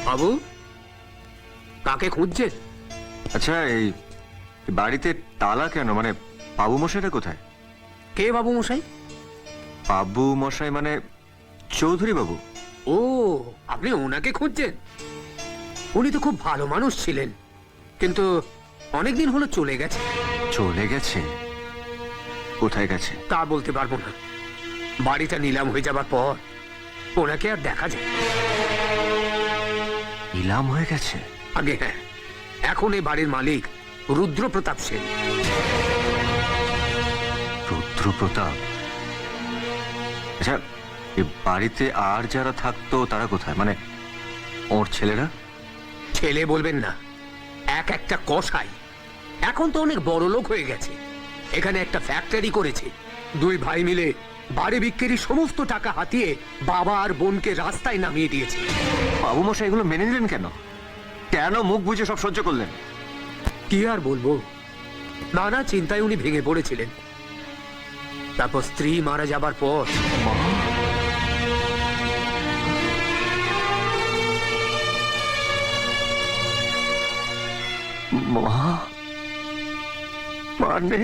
বাবু, কাকে খুঁজছেন? আচ্ছা, এই বাড়িতে তালা কেন? মানে বাবু মশাইটা কোথায়? কে বাবু মশাই? বাবু মশাই মানে চৌধুরী বাবু। ও, আপনি ওনাকে খুঁজছেন? উনি তো খুব ভালো মানুষ ছিলেন, কিন্তু অনেকদিন হলো চলে গেছে। চলে গেছে? কোথায় গেছে? তা বলতে পারবো না। বাড়িটা নিলাম হয়ে যাবার পর ওনাকে আর দেখা যায়। নিলাম হয়ে গেছে? আগে হ্যাঁ, এখন এই বাড়ির মালিক রুদ্রপ্রতাপ সেন। রুদ্রপ্রতাপ? আচ্ছা, এই বাড়িতে আর যারা থাকতো তারা কোথায়? মানে ওর ছেলেরা? ছেলে বলবেন না, এক একটা কসাই। এখন তো অনেক বড় লোক হয়ে গেছে। এখানে একটা ফ্যাক্টরি করেছে। দুই ভাই মিলে বাড়ি বিক্রির সমস্ত টাকা হাতিয়ে বাবা আর বোনকে রাস্তায় নামিয়ে দিয়েছে। বাবু মশাই এগুলো মেনে নিলেন কেন? কেন মুখ বুঝে সব সহ্য করলেন? কি আর বলবো, নানা চিন্তায় উনি ভেঙে পড়েছিলেন। তারপর স্ত্রী মারা যাবার পর মা মানে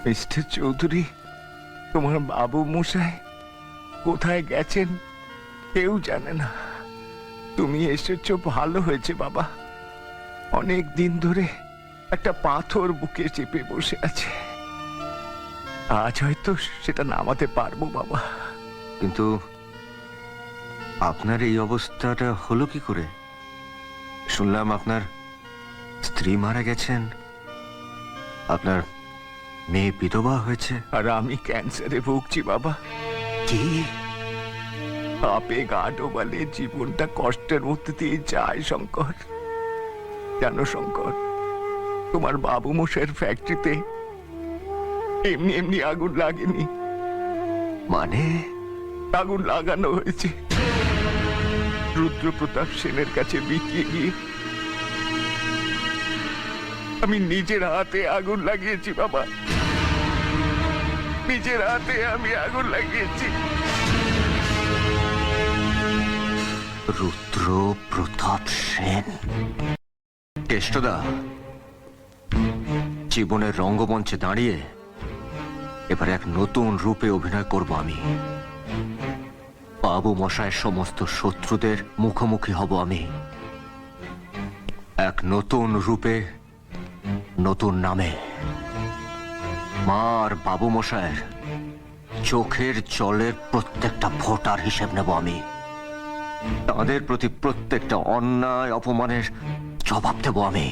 মিস্টার চৌধুরী, তোমার বাবু মশাই কোথায় গেছেন কেউ জানে না। তুমি এসেছো ভালো হয়েছে বাবা। অনেক দিন ধরে একটা পাথর বুকে চেপে বসে আছে। আজ হয়তো সেটা নামাতে পারবো বাবা। কিন্তু আপনার এই অবস্থাটা হলো কি করে? শুনলাম আপনার স্ত্রী মারা গেছেন, আপনার মেয়ে বিধবা হয়েছে। আর আমি ক্যান্সারে ভুগছি বাবা। কি? আপে গা ডোবালে জীবনটা কষ্টের মধ্যে দিয়ে যায় শঙ্কর। জানো শঙ্কর, তোমার বাবু মশাইয়ের ফ্যাক্টরিতে এমনি এমনি আগুন লাগেনি। মানে? আগুন লাগানো হয়েছে। রুদ্রপ্রতাপ সেনের কাছে বিকিয়ে গিয়ে আমি নিজের হাতে আগুন লাগিয়েছি বাবা। নিজের হাতে আমি আগুন লাগিয়েছি। রুদ্র প্রতাপ সেন? কেষ্টদা, জীবনের রঙ্গমঞ্চে দাঁড়িয়ে এবার এক নতুন রূপে অভিনয় করব আমি। বাবু মশায়ের সমস্ত শত্রুদের মুখোমুখি হব আমি, এক নতুন রূপে, নতুন নামে। মা আর বাবু মশায়ের চোখের জলের প্রত্যেকটা ফোঁটার হিসেব নেব আমি। তাদের প্রতি প্রত্যেকটা অন্যায় অপমানের জবাব দেব আমি।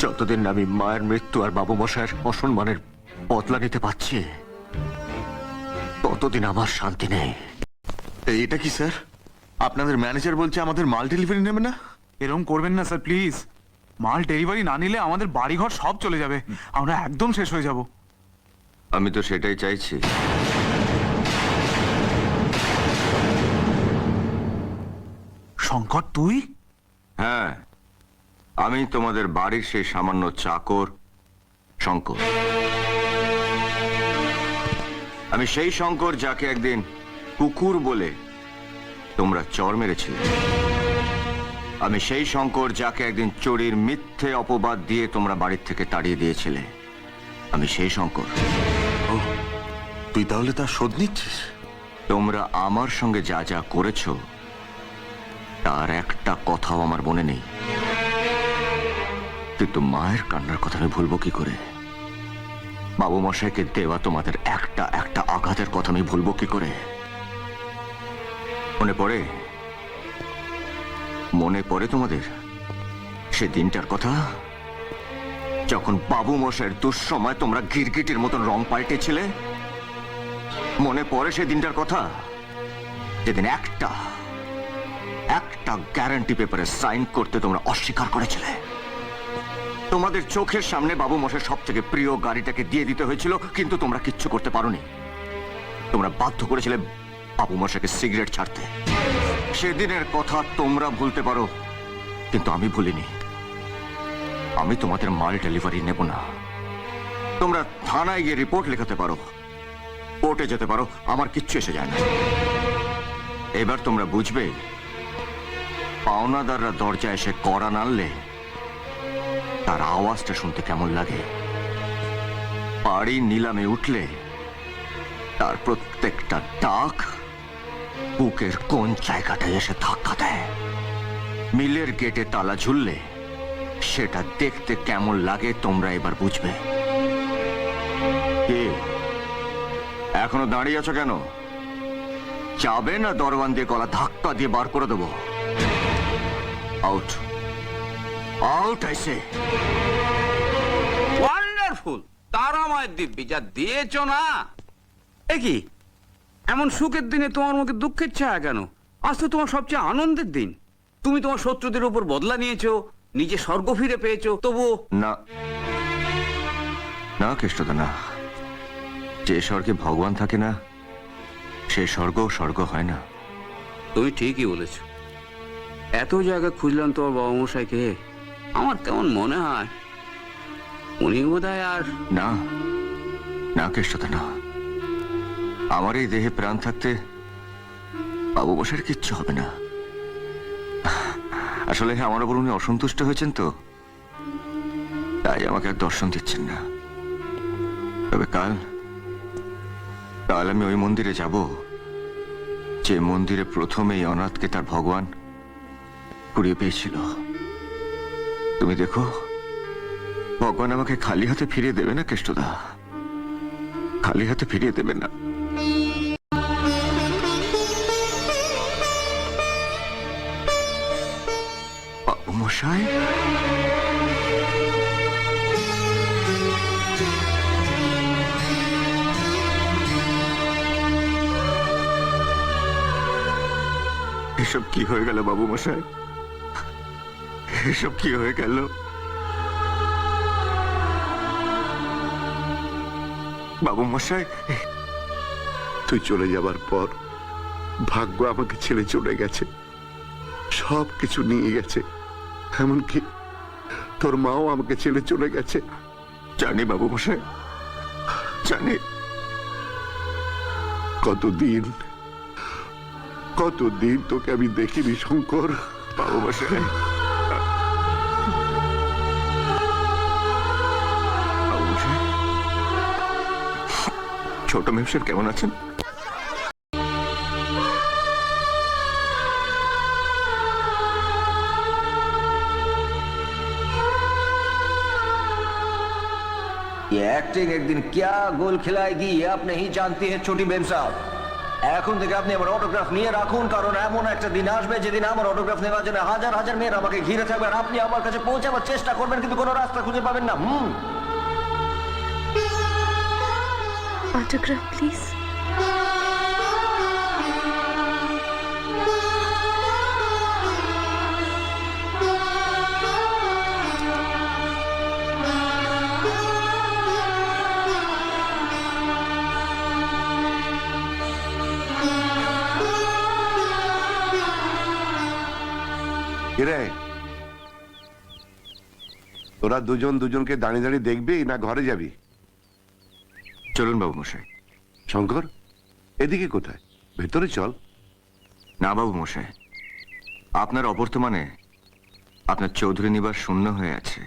যতদিন আমি মায়ের মৃত্যু আর বাবু মশায়ের অসম্মানের বদলা নিতে পারছি, ততদিন আমার শান্তি নেই। এটা কি স্যার? আপনাদের ম্যানেজার বলছে আমাদের মাল ডেলিভারি নেবে না। এরকম করবেন না স্যার, প্লিজ। মাল ডেলিভারি না নিলে আমাদের বাড়িঘর সব চলে যাবে, আমরা একদম শেষ হয়ে যাব। আমি তো সেটাই চাইছি। শঙ্কর, তুই? হ্যাঁ, আমি তোমাদের বাড়ির সেই সামান্য চাকর শঙ্কর। আমি সেই শঙ্কর যাকে একদিন কুকুর বলে তোমরা চর মেরেছিলে। আমি সেই শঙ্কর যাকে একদিন চোরের মিথ্যে অপবাদ দিয়ে তোমরা বাড়ির থেকে তাড়িয়ে দিয়েছিলে। আমি সেই শঙ্কর। ও, তুই তাহলে তার শোধ নিচ্ছিস? তোমরা আমার সঙ্গে যা যা করেছো তার একটা কথাও আমার মনে নেই, কিন্তু মায়ের কান্নার কথা আমি ভুলবো কি করে? বাবু মশাইকে দেওয়া তোমাদের একটা একটা আঘাতের কথা আমি ভুলবো কি করে? মনে পড়ে? মনে পড়ে তোমাদের সে দিনটার কথা, যখন বাবু মশাইয়ের দুঃসময় তোমরা গিরগিটির মতন রং পাল্টেছিলে? মনে পড়ে সে দিনটার কথা, যেদিন একটা গ্যারান্টি পেপারে সাইন করতে তোমরা অস্বীকার করেছিলে? তোমাদের চোখের সামনে বাবু মশাইয়ের সব থেকে প্রিয় গাড়িটাকে দিয়ে দিতে হয়েছিল, কিন্তু তোমরা কিচ্ছু করতে পারোনি। তোমরা বাধ্য করেছিলে বাবু মশাইকে সিগারেট ছাড়তে। সেদিনের কথা তোমরা ভুলতে পারো, কিন্তু আমি ভুলিনি। আমি তোমাদের মাল ডেলিভারি নেব না। তোমরা থানায় গিয়ে রিপোর্ট লেখাতে পারো, কোর্টে যেতে পারো, আমার কিচ্ছু এসে যায় না। এবার তোমরা বুঝবে পাওনাদাররা দরজা এসে কড়া নাড়লে তার আওয়াজটা শুনতে কেমন লাগে, বাড়ি নিলামে উঠলে তার প্রত্যেকটা ডাক বুকের কোন জায়গাটায় এসে ধাক্কা দেয়, মিলের গেটে তালা ঝুললে সেটা দেখতে কেমন লাগে তোমরা এবার বুঝবে। কে এখনো দাঁড়িয়ে আছো কেন? যাবে না দরওয়ান দিয়ে গলা ধাক্কা দিয়ে বার করে দেবো? আউট আউট আইসে। ওয়ান্ডারফুল, তারাময় দিব্যি যা দিয়েছো না। এ কি এমন সুখের দিনে তোমার মুখে দুঃখের ছায়া কেন? আজ তো তোমার সবচেয়ে আনন্দের দিন। তুমি তোমার শত্রুদের উপর বদলা নিয়েছো, নিজে স্বর্গ ফিরে পেয়েছো, তবুও না না কেষ্টদা, না। যে স্বর্গে ভগবান থাকে না সে স্বর্গ হয় না। তুমি ঠিকই বলেছো। এত জায়গা খুঁজলাম তোমার বাবা মশাইকে, আমার কেমন মনে হয় উনি বোধহয় আর না না কেষ্টদা, না। আমার এই দেহে প্রাণ থাকতে বাবু বসার কিচ্ছু হবে না। আসলে আমার ওপর উনি অসন্তুষ্ট হয়েছেন তো, তাই আমাকে আর দর্শন দিচ্ছেন না। তবে কাল আমি ওই মন্দিরে যাব যে মন্দিরে প্রথমে এই অনাথকে তার ভগবান কুড়িয়ে পেয়েছিল। তুমি দেখো, ভগবান আমাকে খালি হাতে ফিরিয়ে দেবে না কেষ্টদা, খালি হাতে ফিরিয়ে দেবে না। বাবু মশাই, এসব কি হয়ে গেল বাবু মশাই? এসব কি হয়ে গেল? বাবু মশাই, তুই চলে যাবার পর ভাগ্য আমাকে ছেড়ে চলে গেছে, সব কিছু নিয়ে গেছে। এমনকি তোর মাও আমাকে ছেড়ে চলে গেছে। জানি বাবু মশাই, জানি। কতদিন তোকে আমি দেখিনি শঙ্কর। বাবু মশাই, বাবু মশাই, ছোট মেমসার কেমন আছেন? ये एक्टिंग एक दिन क्या गोल खिलाएगी ये आप नहीं जानती है छोटी बेम साहब। এখন থেকে আপনি আমার অটোগ্রাফ নিয়ে রাখুন, কারণ এমন একটা দিন আসবে যেদিন আমার অটোগ্রাফ নেওয়ার জন্য হাজার হাজার মেয়েরা আমাকে ঘিরে থাকবে, আর আপনি আমার কাছে পৌঁছাবার চেষ্টা করবেন কিন্তু কোনো রাস্তা খুঁজে পাবেন না। Autograph, please. কিরে, তোরা দুজনকে দাঁড়িয়ে দাঁড়িয়ে দেখবি না ঘরে যাবি? চলুন বাবু মশাই। শঙ্কর, এদিকে কোথায়? ভেতরে চল। না বাবু মশাই, আপনার অবর্তমানে আপনার চৌধুরী নিবাস শূন্য হয়ে আছে।